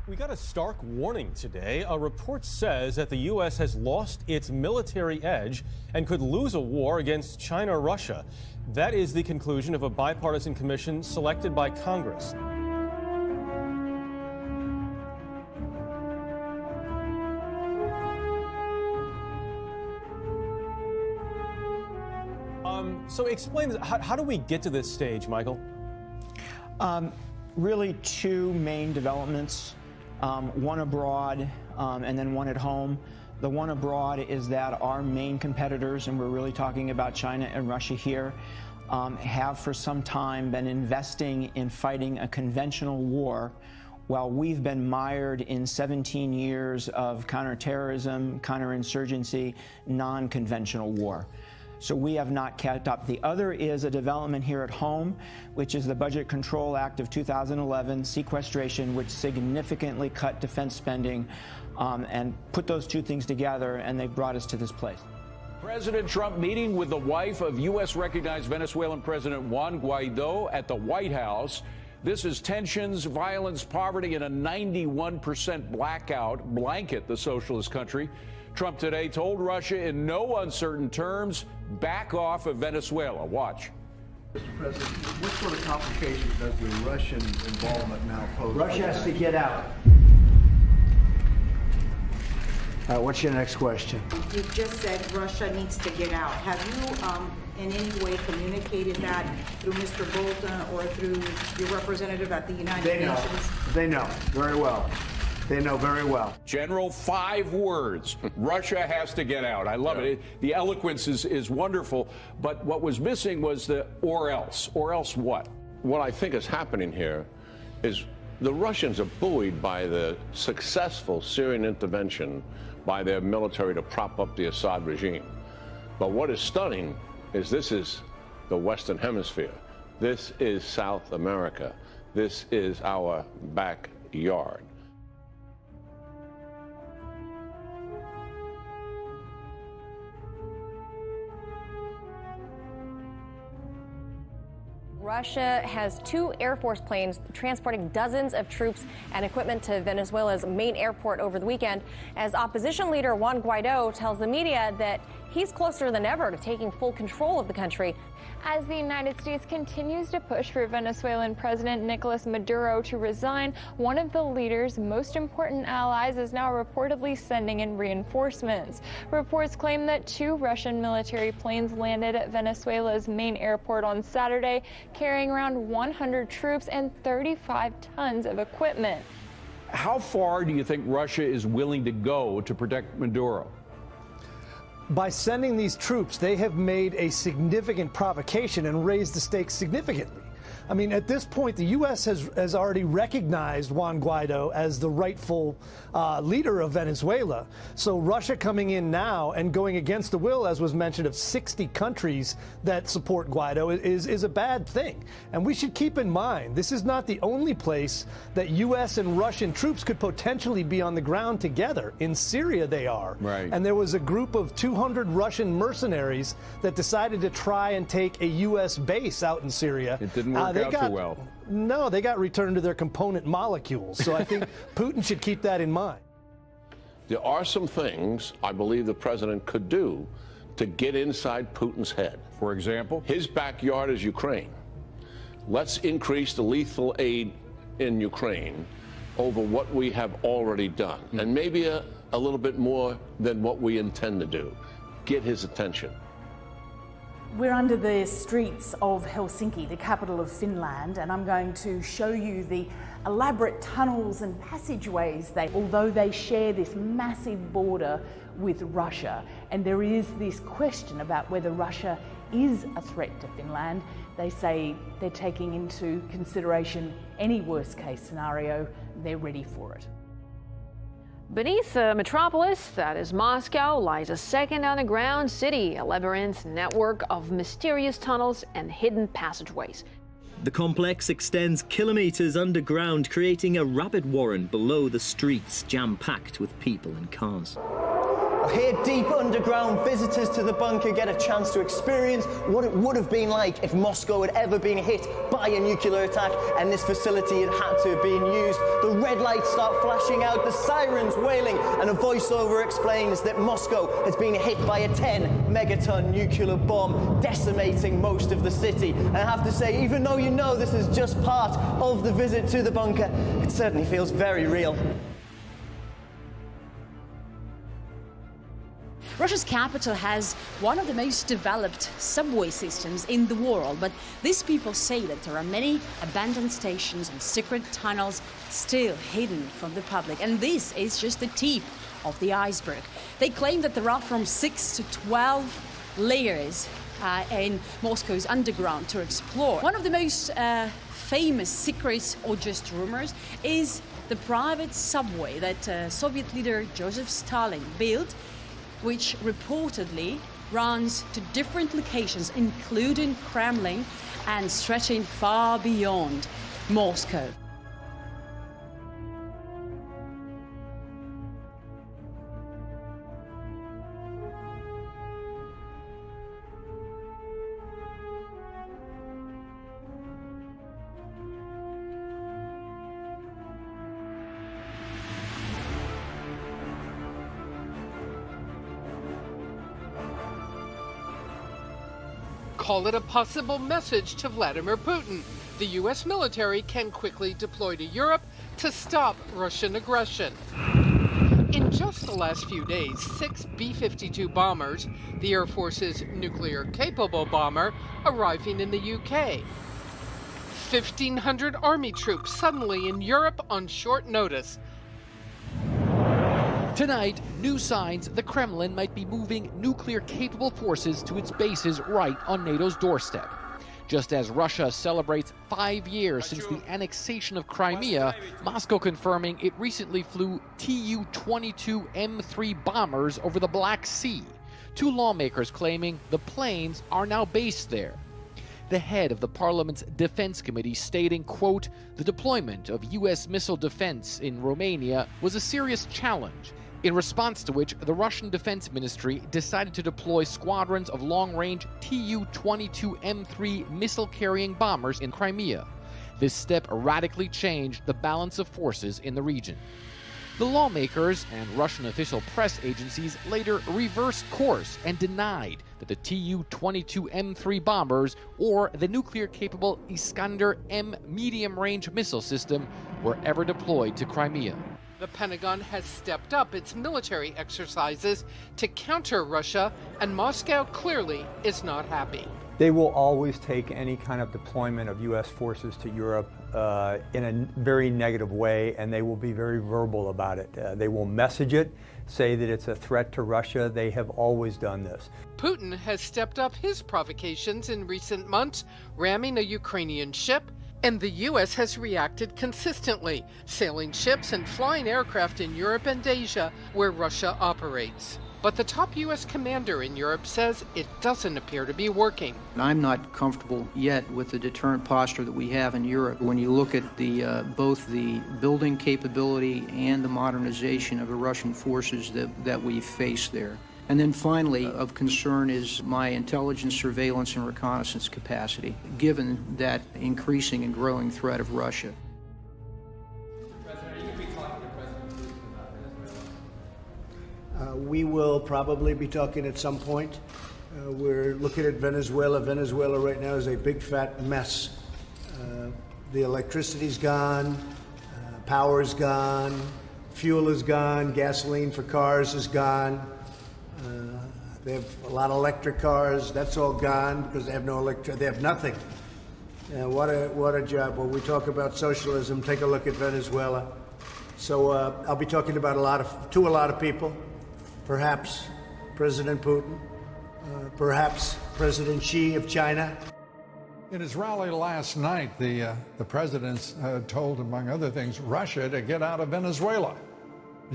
We got a stark warning today. A report says that the U.S. has lost its military edge and could lose a war against China or Russia. That is the conclusion of a bipartisan commission selected by Congress. So explain, how do we get to this stage, Michael? Really two main developments, one abroad and then one at home. The one abroad is that our main competitors, and we're really talking about China and Russia here, have for some time been investing in fighting a conventional war while we've been mired in 17 years of counterterrorism, counterinsurgency, non-conventional war. So we have not kept up. The other is a development here at home, which is the Budget Control Act of 2011, sequestration, which significantly cut defense spending and put those two things together, and they brought us to this place. President Trump meeting with the wife of U.S. recognized Venezuelan President Juan Guaido at the White House. This is tensions, violence, poverty, and a 91% blackout blanket the socialist country. Trump today told Russia in no uncertain terms, back off of Venezuela. Watch. Mr. President, what sort of complications does the Russian involvement now pose? Russia has to get out. What's your next question? You just said Russia needs to get out. Have you in any way communicated that through Mr. Bolton or through your representative at the United Nations? They know very well. They know very well. General, 5 words. Russia has to get out. I love it. The eloquence is wonderful. But what was missing was the or else. Or else what? What I think is happening here is the Russians are buoyed by the successful Syrian intervention by their military to prop up the Assad regime. But what is stunning is this is the Western Hemisphere. This is South America. This is our backyard. Russia has 2 Air Force planes transporting dozens of troops and equipment to Venezuela's main airport over the weekend, as opposition leader Juan Guaido tells the media that he's closer than ever to taking full control of the country. As the United States continues to push for Venezuelan President Nicolas Maduro to resign, one of the leader's most important allies is now reportedly sending in reinforcements. Reports claim that 2 Russian military planes landed at Venezuela's main airport on Saturday, carrying around 100 troops and 35 tons of equipment. How far do you think Russia is willing to go to protect Maduro? By sending these troops, they have made a significant provocation and raised the stakes significantly. I mean, at this point, the U.S. has already recognized Juan Guaido as the rightful leader of Venezuela. So Russia coming in now and going against the will, as was mentioned, of 60 countries that support Guaido is a bad thing. And we should keep in mind, this is not the only place that U.S. and Russian troops could potentially be on the ground together. In Syria, they are. Right. And there was a group of 200 Russian mercenaries that decided to try and take a U.S. base out in Syria. It didn't work out too well. No, they got returned to their component molecules. So I think Putin should keep that in mind. There are some things I believe the president could do to get inside Putin's head. For example? His backyard is Ukraine. Let's increase the lethal aid in Ukraine over what we have already done, and maybe a little bit more than what we intend to do. Get his attention. We're under the streets of Helsinki, the capital of Finland, and I'm going to show you the elaborate tunnels and passageways although they share this massive border with Russia, and there is this question about whether Russia is a threat to Finland. They say they're taking into consideration any worst case scenario. They're ready for it. Beneath the metropolis, that is Moscow, lies a second underground city, a labyrinth network of mysterious tunnels and hidden passageways. The complex extends kilometers underground, creating a rabbit warren below the streets, jam-packed with people and cars. A Here, deep underground, visitors to the bunker get a chance to experience what it would have been like if Moscow had ever been hit by a nuclear attack and this facility had had to have been used. The red lights start flashing out, the sirens wailing, and a voiceover explains that Moscow has been hit by a 10-megaton nuclear bomb, decimating most of the city. And I have to say, even though you know this is just part of the visit to the bunker, it certainly feels very real. Russia's capital has one of the most developed subway systems in the world, but these people say that there are many abandoned stations and secret tunnels still hidden from the public. And this is just the tip of the iceberg. They claim that there are from 6 to 12 layers in Moscow's underground to explore. One of the most famous secrets, or just rumors, is the private subway that Soviet leader Joseph Stalin built, which reportedly runs to different locations, including Kremlin, and stretching far beyond Moscow. Call it a possible message to Vladimir Putin. The U.S. military can quickly deploy to Europe to stop Russian aggression. In just the last few days, 6 B-52 bombers, the Air Force's nuclear-capable bomber, arriving in the UK. 1,500 army troops suddenly in Europe on short notice. Tonight, new signs the Kremlin might be moving nuclear-capable forces to its bases right on NATO's doorstep. Just as Russia celebrates 5 years since the annexation of Crimea, Moscow confirming it recently flew Tu-22 M3 bombers over the Black Sea. 2 lawmakers claiming the planes are now based there. The head of the parliament's defense committee stating, quote, "The deployment of U.S. missile defense in Romania was a serious challenge," in response to which the Russian Defense Ministry decided to deploy squadrons of long-range Tu-22 M3 missile-carrying bombers in Crimea. This step radically changed the balance of forces in the region. The lawmakers and Russian official press agencies later reversed course and denied that the Tu-22 M3 bombers or the nuclear-capable Iskander-M medium-range missile system were ever deployed to Crimea. The Pentagon has stepped up its military exercises to counter Russia, and Moscow clearly is not happy. They will always take any kind of deployment of U.S. forces to Europe in a very negative way, and they will be very verbal about it. They will message it, say that it's a threat to Russia. They have always done this. Putin has stepped up his provocations in recent months, ramming a Ukrainian ship, and the U.S. has reacted consistently, sailing ships and flying aircraft in Europe and Asia, where Russia operates. But the top U.S. commander in Europe says it doesn't appear to be working. I'm not comfortable yet with the deterrent posture that we have in Europe. When you look at the both the building capability and the modernization of the Russian forces that we face there. And then finally, of concern is my intelligence, surveillance, and reconnaissance capacity, given that increasing and growing threat of Russia. We will probably be talking at some point. We're looking at Venezuela. Venezuela right now is a big fat mess. The electricity's gone, power's gone, fuel is gone, gasoline for cars is gone. They have a lot of electric cars. That's all gone because they have no they have nothing. What a job. When we talk about socialism, take a look at Venezuela. So I'll be talking about to a lot of people. Perhaps President Putin, perhaps President Xi of China. In his rally last night, the president told, among other things, Russia to get out of Venezuela.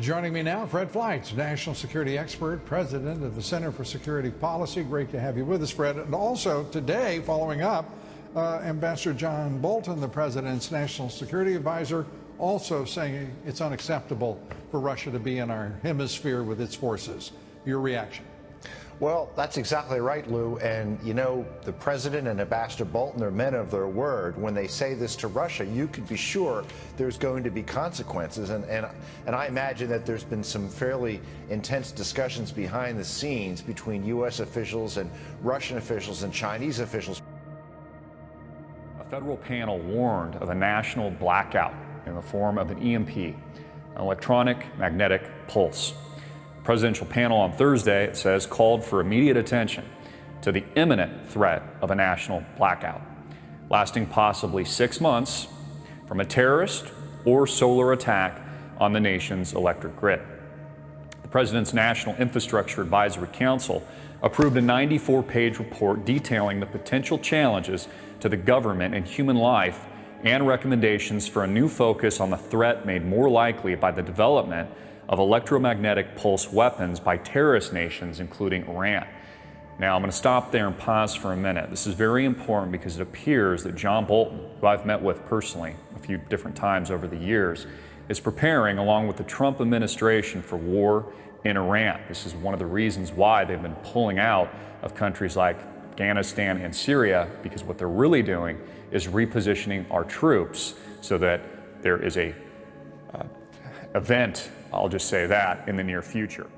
Joining me now, Fred Fleitz, national security expert, president of the Center for Security Policy. Great to have you with us, Fred. And also today, following up, Ambassador John Bolton, the president's national security advisor, also saying it's unacceptable for Russia to be in our hemisphere with its forces. Your reaction? Well, that's exactly right, Lou. And, you know, the president and Ambassador Bolton are men of their word. When they say this to Russia, you can be sure there's going to be consequences. And I imagine that there's been some fairly intense discussions behind the scenes between U.S. officials and Russian officials and Chinese officials. A federal panel warned of a national blackout in the form of an EMP, an electromagnetic pulse. The presidential panel on Thursday, it says, called for immediate attention to the imminent threat of a national blackout, lasting possibly 6 months from a terrorist or solar attack on the nation's electric grid. The President's National Infrastructure Advisory Council approved a 94-page report detailing the potential challenges to the government and human life and recommendations for a new focus on the threat made more likely by the development of electromagnetic pulse weapons by terrorist nations, including Iran. Now, I'm going to stop there and pause for a minute. This is very important because it appears that John Bolton, who I've met with personally a few different times over the years, is preparing, along with the Trump administration, for war in Iran. This is one of the reasons why they've been pulling out of countries like Afghanistan and Syria, because what they're really doing is repositioning our troops so that there is a event, I'll just say that, in the near future.